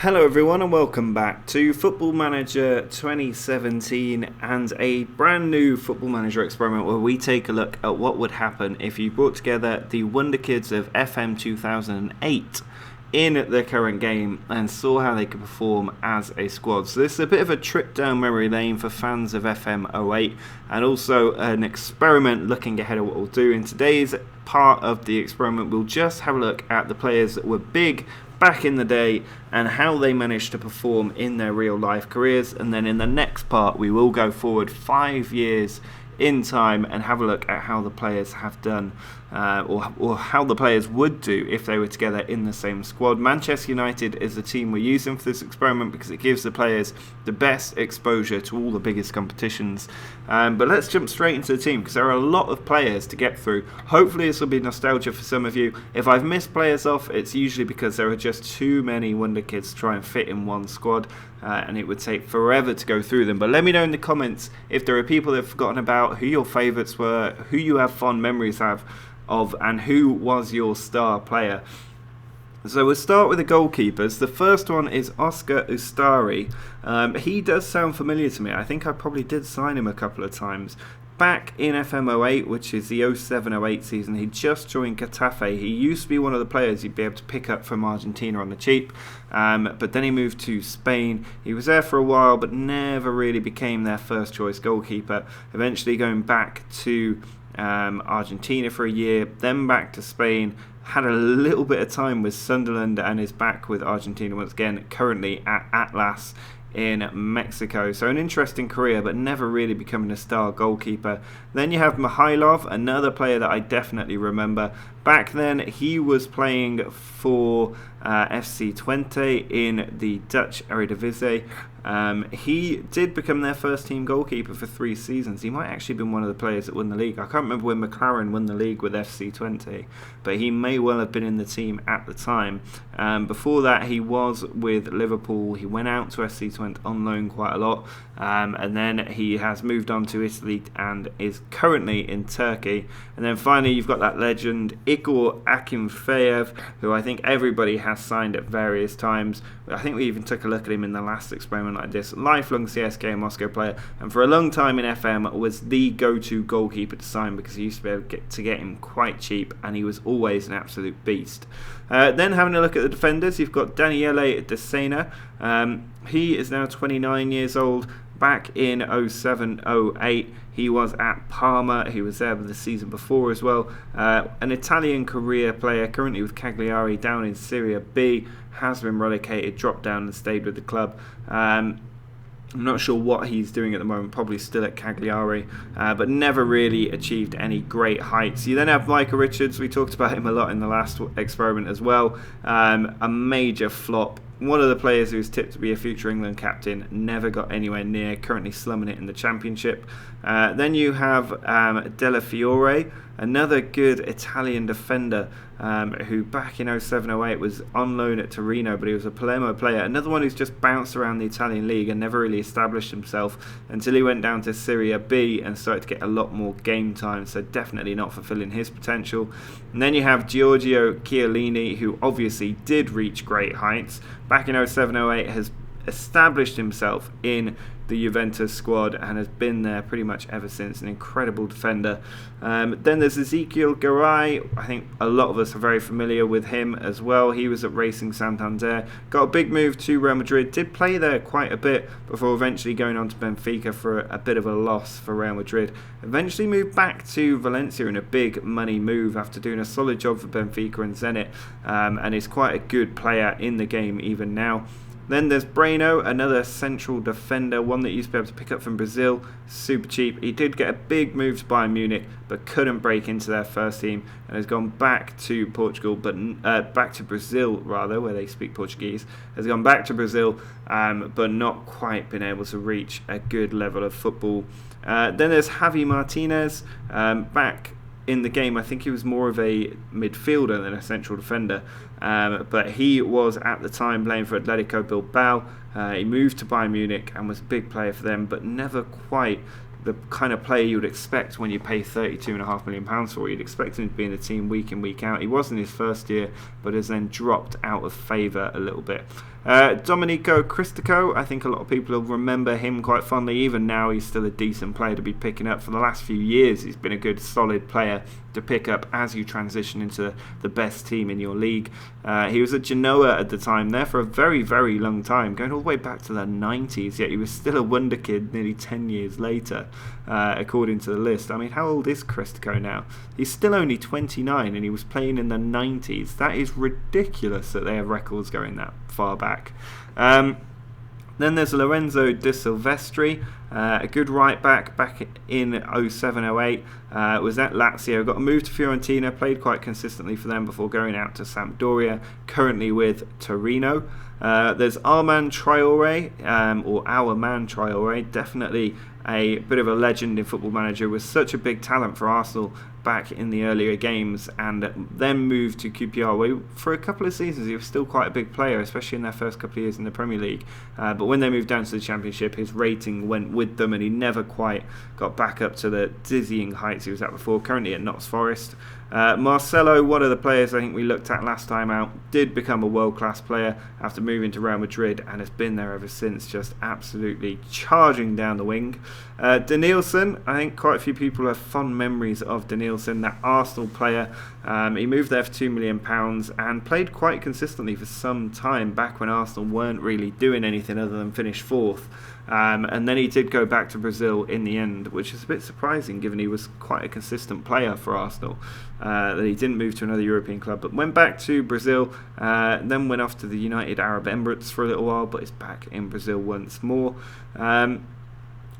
Hello everyone and welcome back to Football Manager 2017 and a brand new Football Manager experiment where we take a look at what would happen if you brought together the Wonderkids of FM 2008 in their current game and saw how they could perform as a squad. So this is a bit of a trip down memory lane for fans of FM08 and also an experiment looking ahead at what we'll do. In today's part of the experiment, we'll just have a look at the players that were big back in the day and how they managed to perform in their real life careers, and then in the next part we will go forward 5 years in time and have a look at how the players have done or how the players would do if they were together in the same squad. Manchester United is the team we're using for this experiment because it gives the players the best exposure to all the biggest competitions. But let's jump straight into the team because there are a lot of players to get through. Hopefully this will be nostalgia for some of you. If I've missed players off, it's usually because there are just too many Wonderkids to try and fit in one squad. And it would take forever to go through them. But let me know in the comments if there are people that have forgotten about, who your favourites were, who you have fond memories of, and who was your star player. So we'll start with the goalkeepers. The first one is Oscar Ustari. He does sound familiar to me. I think I probably did sign him a couple of times. Back in FM08, which is the 07-08 season, he just joined Getafe. He used to be one of the players you'd be able to pick up from Argentina on the cheap, but then he moved to Spain. He was there for a while, but never really became their first choice goalkeeper, eventually going back to Argentina for a year, then back to Spain, had a little bit of time with Sunderland and is back with Argentina once again, currently at Atlas in Mexico. So an interesting career, but never really becoming a star goalkeeper. Then you have Mihaylov, another player that I definitely remember. Back then he was playing for FC Twente in the Dutch Eredivisie. He did become their first team goalkeeper for 3 seasons. He might actually have been one of the players that won the league. I can't remember when McLaren won the league with FC Twente, but he may well have been in the team at the time. Before that he was with Liverpool. He went out to FC Twente on loan quite a lot, and then he has moved on to Italy and is currently in Turkey. And then finally you've got that legend Igor Akinfeev, who I think everybody has signed at various times. I think we even took a look at him in the last experiment like this. Lifelong CSKA Moscow player, and for a long time in FM was the go-to goalkeeper to sign because you used to be able to get him quite cheap, and he was always an absolute beast. Then having a look at the defenders, you've got Daniele De Sena. He is now 29 years old. Back in 07-08 he was at Parma. He was there the season before as well. An Italian career player, currently with Cagliari down in Serie B, has been relegated, dropped down and stayed with the club. I'm not sure what he's doing at the moment, probably still at Cagliari, but never really achieved any great heights. You then have Micah Richards. We talked about him a lot in the last experiment as well. A major flop. One of the players who was tipped to be a future England captain, never got anywhere near, currently slumming it in the Championship. Then you have Della Fiore, another good Italian defender who back in 07-08 was on loan at Torino, but he was a Palermo player. Another one who's just bounced around the Italian league and never really established himself until he went down to Serie B and started to get a lot more game time, so definitely not fulfilling his potential. And then you have Giorgio Chiellini, who obviously did reach great heights. Back in 07-08 has established himself in the Juventus squad and has been there pretty much ever since. An incredible defender. Then there's Ezequiel Garay. I think a lot of us are very familiar with him as well. He was at Racing Santander, got a big move to Real Madrid, did play there quite a bit before eventually going on to Benfica for a bit of a loss for Real Madrid. Eventually moved back to Valencia in a big money move after doing a solid job for Benfica and Zenit, and is quite a good player in the game even now. Then there's Breno, another central defender, one that you used to be able to pick up from Brazil, super cheap. He did get a big move to Bayern Munich, but couldn't break into their first team and has gone back to Portugal, but back to Brazil rather, where they speak Portuguese. Has gone back to Brazil, but not quite been able to reach a good level of football. Then there's Javi Martinez, back in the game. I think he was more of a midfielder than a central defender, but he was at the time playing for Atletico Bilbao. He moved to Bayern Munich and was a big player for them, but never quite the kind of player you would expect when you pay £32.5 million for. You'd expect him to be in the team week in, week out. He was in his first year, but has then dropped out of favour a little bit. Domenico Cristico, I think a lot of people will remember him quite fondly. Even now, he's still a decent player to be picking up. For the last few years, he's been a good, solid player to pick up as you transition into the best team in your league. He was at Genoa at the time, there for a very, very long time, going all the way back to the 90s, yet he was still a wonder kid nearly 10 years later, according to the list. I mean, how old is Cristico now? He's still only 29 and he was playing in the 90s. That is ridiculous that they have records going that far back. Then there's Lorenzo Disel, a good right back in 07-08, was at Lazio, got a move to Fiorentina, played quite consistently for them before going out to Sampdoria, currently with Torino. There's Our Man Traore, definitely a bit of a legend in Football Manager, was such a big talent for Arsenal back in the earlier games, and then moved to QPR, where for a couple of seasons he was still quite a big player, especially in their first couple of years in the Premier League. But when they moved down to the Championship, his rating went with them and he never quite got back up to the dizzying heights he was at before, currently at Notts Forest. Marcelo, one of the players I think we looked at last time out, did become a world-class player after moving to Real Madrid and has been there ever since, just absolutely charging down the wing. Danielson, I think quite a few people have fond memories of Danielson, that Arsenal player. He moved there for £2 million and played quite consistently for some time back when Arsenal weren't really doing anything other than finish fourth. And then he did go back to Brazil in the end, which is a bit surprising given he was quite a consistent player for Arsenal, that he didn't move to another European club, but went back to Brazil, then went off to the United Arab Emirates for a little while, but is back in Brazil once more.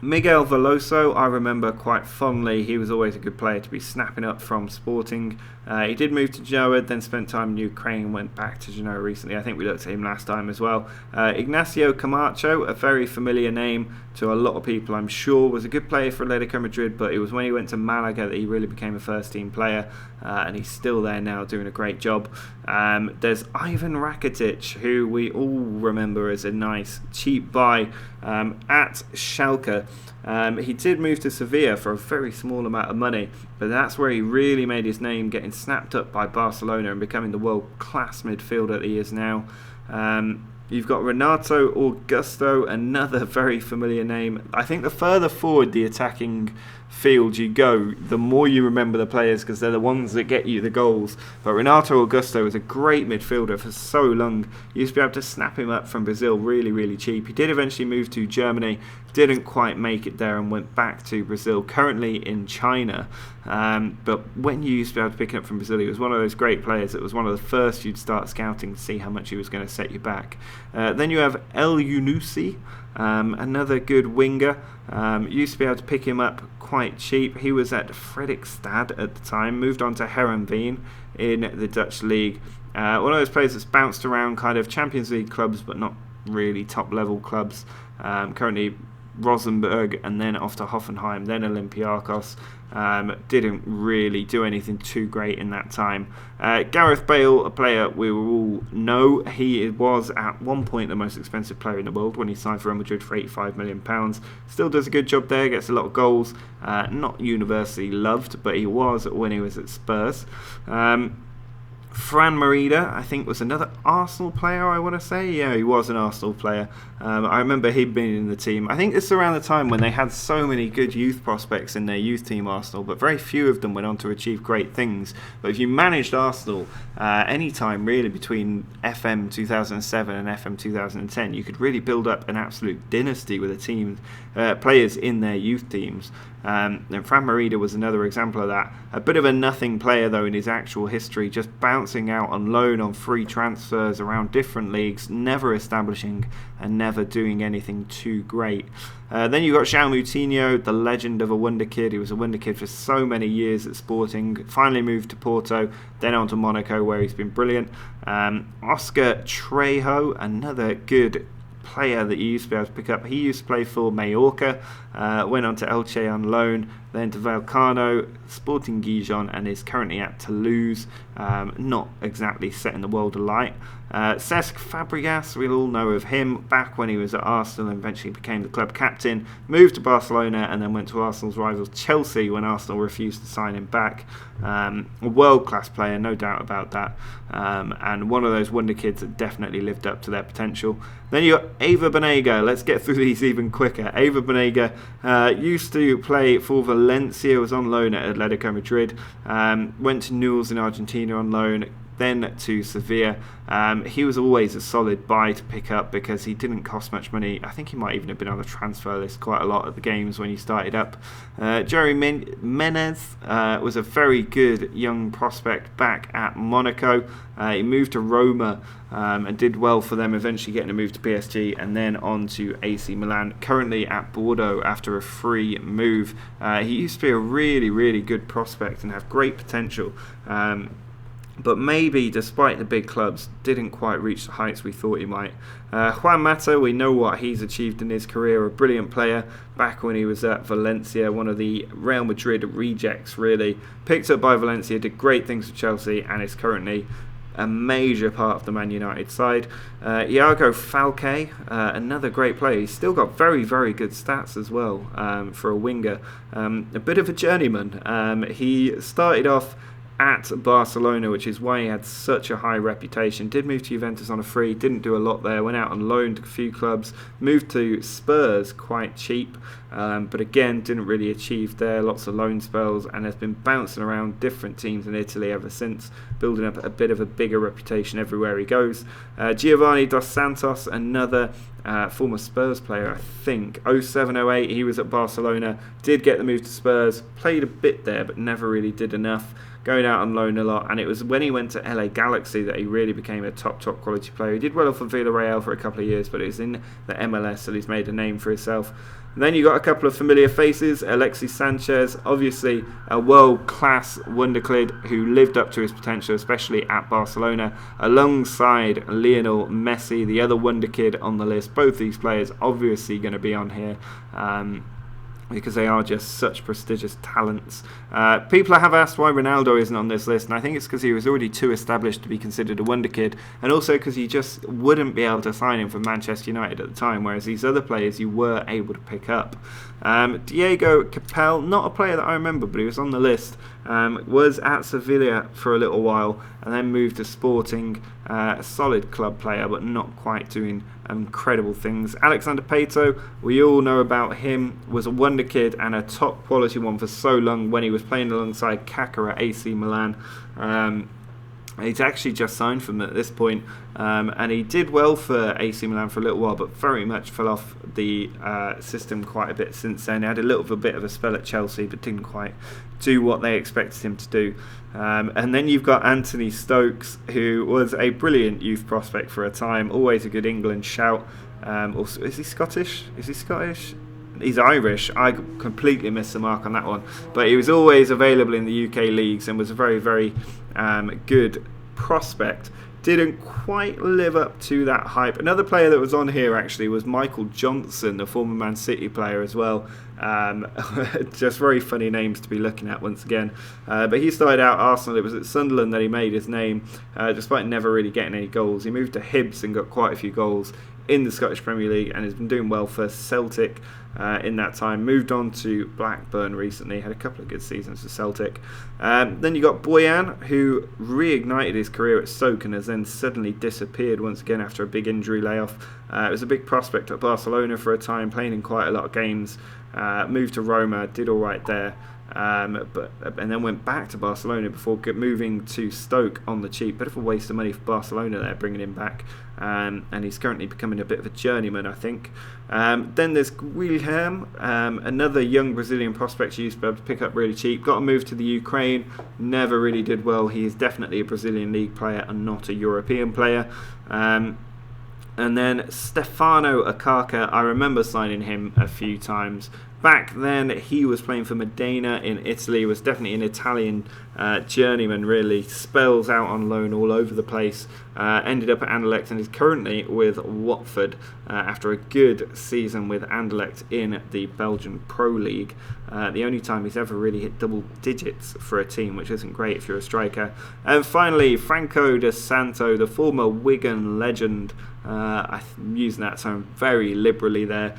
Miguel Veloso, I remember quite fondly. He was always a good player to be snapping up from Sporting. He did move to Genoa, then spent time in Ukraine, went back to Genoa recently. I think we looked at him last time as well. Ignacio Camacho, a very familiar name to a lot of people, I'm sure, was a good player for Atletico Madrid, but it was when he went to Malaga that he really became a first-team player, and he's still there now doing a great job. There's Ivan Rakitic, who we all remember as a nice, cheap buy at Schalke. He did move to Sevilla for a very small amount of money, but that's where he really made his name, getting snapped up by Barcelona and becoming the world-class midfielder that he is now. You've got Renato Augusto, another very familiar name. I think the further forward the attacking field you go, the more you remember the players, because they're the ones that get you the goals. But Renato Augusto was a great midfielder for so long. You used to be able to snap him up from Brazil really, really cheap. He did eventually move to Germany, didn't quite make it there and went back to Brazil, currently in China. But when you used to be able to pick him up from Brazil, he was one of those great players. It was one of the first you'd start scouting to see how much he was going to set you back. Then you have El Yunusi, another good winger. Used to be able to pick him up quite cheap. He was at Fredrikstad at the time, moved on to Heerenveen in the Dutch league. One of those players that's bounced around kind of Champions League clubs, but not really top level clubs. Currently Rosenborg, and then off to Hoffenheim, then Olympiacos. Didn't really do anything too great in that time. Gareth Bale, a player we all know, he was at one point the most expensive player in the world when he signed for Real Madrid for £85 million. Still does a good job there, gets a lot of goals. Not universally loved, but he was when he was at Spurs. Fran Morita, I think, was another Arsenal player, I want to say. Yeah, he was an Arsenal player. I remember him being in the team. I think this is around the time when they had so many good youth prospects in their youth team, Arsenal, but very few of them went on to achieve great things. But if you managed Arsenal any time really between FM 2007 and FM 2010, you could really build up an absolute dynasty with a team, players in their youth teams. And Fran Morita was another example of that. A bit of a nothing player though in his actual history, just bouncing out on loan on free transfers around different leagues, never establishing and never doing anything too great. Then you've got João Moutinho, the legend of a wonder kid. He was a wonder kid for so many years at Sporting, finally moved to Porto, then on to Monaco where he's been brilliant. Oscar Trejo, another good player that you used to be able to pick up. He used to play for Mallorca, went on to Elche on loan, then to Vallecano, Sporting Gijon, and is currently at Toulouse. Not exactly setting the world alight. Cesc Fabregas, we'll all know of him back when he was at Arsenal and eventually became the club captain, moved to Barcelona and then went to Arsenal's rivals Chelsea when Arsenal refused to sign him back. A world-class player, no doubt about that, and one of those wonder kids that definitely lived up to their potential. Then you got Ava Banega. Let's get through these even quicker. Ava Banega used to play for Valencia, was on loan at Atletico Madrid, went to Newell's in Argentina on loan, then to Sevilla. He was always a solid buy to pick up because he didn't cost much money. I think he might even have been on the transfer list quite a lot at the games when he started up. Jerry Menez was a very good young prospect back at Monaco. He moved to Roma and did well for them, eventually getting a move to PSG and then on to AC Milan, currently at Bordeaux after a free move. He used to be a really, really good prospect and have great potential. But maybe, despite the big clubs, didn't quite reach the heights we thought he might. Juan Mata, we know what he's achieved in his career, a brilliant player back when he was at Valencia, one of the Real Madrid rejects really. Picked up by Valencia, did great things for Chelsea and is currently a major part of the Man United side. Iago Falcao, another great player. He's still got very, very good stats as well for a winger. A bit of a journeyman. He started off at Barcelona, which is why he had such a high reputation. Did move to Juventus on a free, didn't do a lot there, went out on loan to a few clubs, moved to Spurs quite cheap, but again didn't really achieve there, lots of loan spells, and has been bouncing around different teams in Italy ever since, building up a bit of a bigger reputation everywhere he goes. Giovanni Dos Santos, another former Spurs player, I think. 07-08, he was at Barcelona, did get the move to Spurs, played a bit there but never really did enough, going out on loan a lot, and it was when he went to LA Galaxy that he really became a top quality player. He did well for Villarreal for a couple of years, but it was in the MLS that he's made a name for himself. And then you got a couple of familiar faces. Alexei Sanchez, obviously a world-class wonderkid who lived up to his potential, especially at Barcelona, alongside Lionel Messi, the other wonder kid on the list. Both these players obviously going to be on here. Because they are just such prestigious talents. People have asked why Ronaldo isn't on this list, and I think it's because he was already too established to be considered a wonder kid, and also because you just wouldn't be able to sign him for Manchester United at the time, whereas these other players you were able to pick up. Diego Capel, not a player that I remember, but he was on the list, was at Sevilla for a little while, and then moved to Sporting, a solid club player, but not quite doing incredible things. Alexandre Pato, we all know about him, was a wonder kid and a top quality one for so long when he was playing alongside Kaká at AC Milan. He's actually just signed from them at this point, and he did well for AC Milan for a little while, but very much fell off the system quite a bit since then. He had a little bit of a spell at Chelsea, but didn't quite do what they expected him to do. And then you've got Anthony Stokes, who was a brilliant youth prospect for a time, always a good England shout. Also, is he Scottish? Is he Scottish? He's Irish. I completely missed the mark on that one. But he was always available in the UK leagues and was a very, very good prospect. Didn't quite live up to that hype. Another player that was on here actually was Michael Johnson, the former Man City player as well. Just very funny names to be looking at once again. But he started out at Arsenal. It was at Sunderland that he made his name, despite never really getting any goals. He moved to Hibs and got quite a few goals in the Scottish Premier League and has been doing well for Celtic in that time. Moved on to Blackburn recently, had a couple of good seasons for Celtic. Then you got Boyan, who reignited his career at Stoke and has then suddenly disappeared once again after a big injury layoff. It was a big prospect at Barcelona for a time, playing in quite a lot of games. Moved to Roma, did all right there. And then went back to Barcelona before moving to Stoke on the cheap. Bit of a waste of money for Barcelona there, bringing him back. And he's currently becoming a bit of a journeyman, I think. Then there's Wilhelm, another young Brazilian prospect you used to be able to pick up really cheap. Got a move to the Ukraine, never really did well. He is definitely a Brazilian league player and not a European player. And then Stefano Akaka, I remember signing him a few times, Back then, he was playing for Modena in Italy, was definitely an Italian journeyman, really. Spells out on loan all over the place. Ended up at Anderlecht and is currently with Watford after a good season with Anderlecht in the Belgian Pro League. The only time he's ever really hit double digits for a team, which isn't great if you're a striker. And finally, Franco Desanto, the former Wigan legend. I'm using that term very liberally there.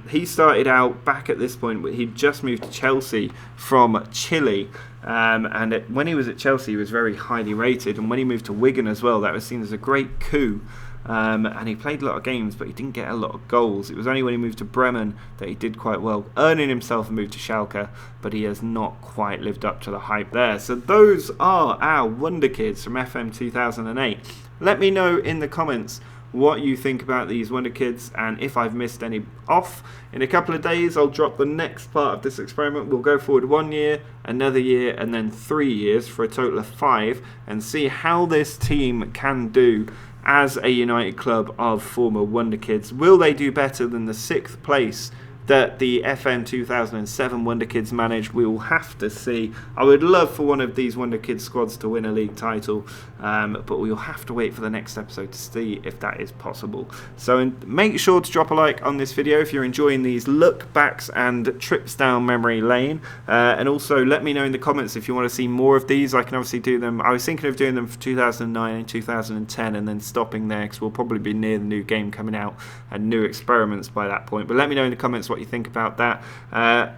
He started out back at this point, he'd just moved to Chelsea from Chile. When he was at Chelsea, he was very highly rated. And when he moved to Wigan as well, that was seen as a great coup. And he played a lot of games, but he didn't get a lot of goals. It was only when he moved to Bremen that he did quite well, earning himself a move to Schalke, but he has not quite lived up to the hype there. So those are our Wonderkids from FM 2008. Let me know in the comments what you think about these Wonderkids, and if I've missed any off. In a couple of days, I'll drop the next part of this experiment. We'll go forward 1 year, another year, and then 3 years for a total of 5, and see how this team can do as a United club of former Wonderkids. Will they do better than the 6th place that the FM 2007 Wonderkids managed? We will have to see. I would love for one of these Wonderkids squads to win a league title, but we'll have to wait for the next episode to see if that is possible. So make sure to drop a like on this video if you're enjoying these look backs and trips down memory lane, and also let me know in the comments if you want to see more of these. I can obviously do them. I was thinking of doing them for 2009 and 2010 and then stopping there, because we'll probably be near the new game coming out and new experiments by that point. But let me know in the comments what you think about that.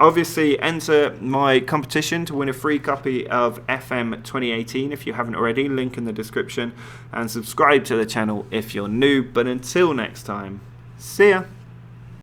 Obviously, enter my competition to win a free copy of FM 2018 if you haven't already, link in the description, and subscribe to the channel if you're new. But until next time, see ya.